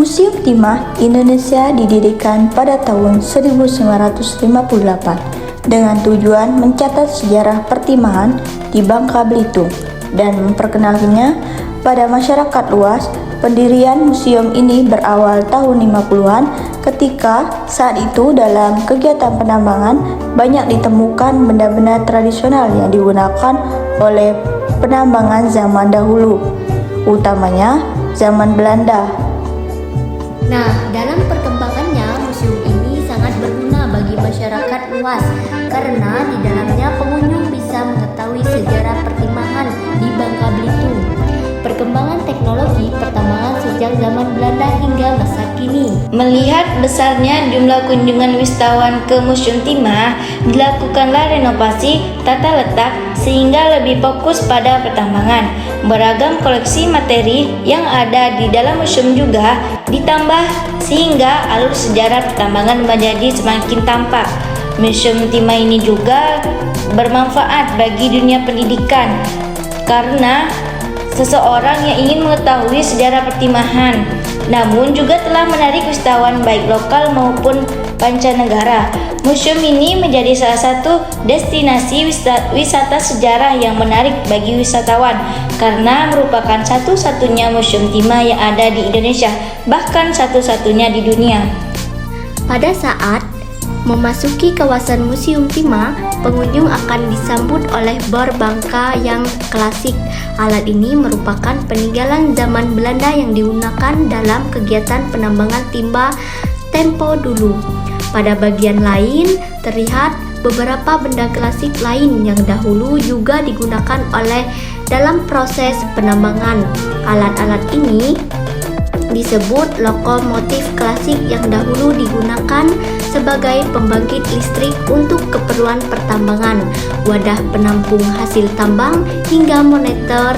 Museum Timah Indonesia didirikan pada tahun 1958 dengan tujuan mencatat sejarah pertimahan di Bangka Belitung dan memperkenalkannya pada masyarakat luas. Pendirian museum ini berawal tahun 50-an ketika saat itu dalam kegiatan penambangan banyak ditemukan benda-benda tradisional yang digunakan oleh penambangan zaman dahulu, utamanya zaman Belanda. Nah, dalam perkembangannya, museum ini sangat berguna bagi masyarakat luas karena di dalamnya pengunjung bisa mengetahui sejarah pertimahan di Bangka Belitung, perkembangan teknologi pertambangan sejak zaman Belanda hingga masa kini. Melihat besarnya jumlah kunjungan wisatawan ke Museum Timah, dilakukanlah renovasi tata letak sehingga lebih fokus pada pertambangan. Beragam koleksi materi yang ada di dalam museum juga ditambah sehingga alur sejarah pertambangan menjadi semakin tampak. Museum Timah ini juga bermanfaat bagi dunia pendidikan karena seseorang yang ingin mengetahui sejarah pertimahan, namun juga telah menarik wisatawan baik lokal maupun mancanegara. Museum ini menjadi salah satu destinasi wisata sejarah yang menarik bagi wisatawan karena merupakan satu-satunya museum timah yang ada di Indonesia, bahkan satu-satunya di dunia. Pada saat memasuki kawasan Museum Timah, pengunjung akan disambut oleh bor Bangka yang klasik. Alat ini merupakan peninggalan zaman Belanda yang digunakan dalam kegiatan penambangan timah tempo dulu. Pada bagian lain terlihat beberapa benda klasik lain yang dahulu juga digunakan oleh dalam proses penambangan. Alat-alat ini disebut lokomotif klasik yang dahulu digunakan sebagai pembangkit listrik untuk keperluan pertambangan, wadah penampung hasil tambang hingga monitor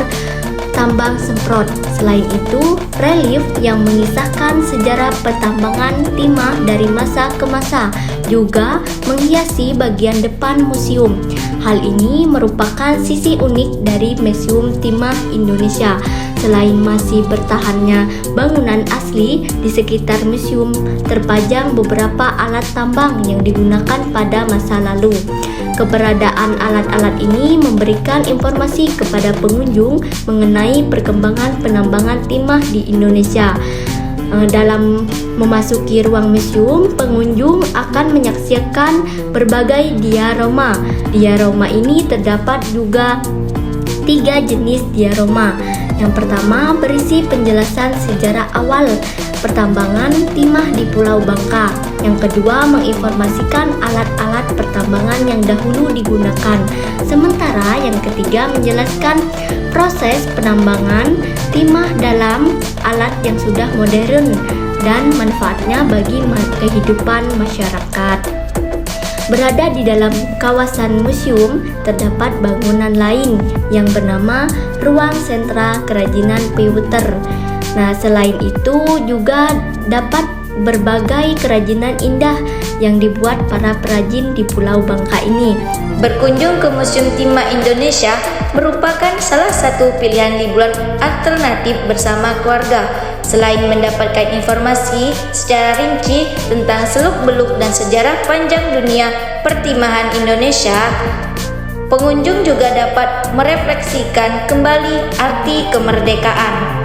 tambang semprot. Selain itu, relief yang mengisahkan sejarah pertambangan timah dari masa ke masa juga menghiasi bagian depan museum. Hal ini merupakan sisi unik dari Museum Timah Indonesia. Selain masih bertahannya bangunan asli, di sekitar museum terpajang beberapa alat tambang yang digunakan pada masa lalu. Keberadaan alat-alat ini memberikan informasi kepada pengunjung mengenai perkembangan penambangan timah di Indonesia. Dalam memasuki ruang museum, pengunjung akan menyaksikan berbagai diorama. Diorama ini terdapat juga 3 jenis diorama. Yang pertama berisi penjelasan sejarah awal pertambangan timah di Pulau Bangka. Yang kedua menginformasikan alat-alat pertambangan yang dahulu digunakan. Sementara yang ketiga menjelaskan proses penambangan timah dalam alat yang sudah modern dan manfaatnya bagi kehidupan masyarakat. Berada di dalam kawasan museum terdapat bangunan lain yang bernama Ruang Sentra Kerajinan Pewuter. Nah, selain itu juga dapat berbagai kerajinan indah yang dibuat para perajin di Pulau Bangka ini. Berkunjung ke Museum Timah Indonesia merupakan salah satu pilihan liburan alternatif bersama keluarga. Selain mendapatkan informasi secara rinci tentang seluk-beluk dan sejarah panjang dunia pertimahan Indonesia, pengunjung juga dapat merefleksikan kembali arti kemerdekaan.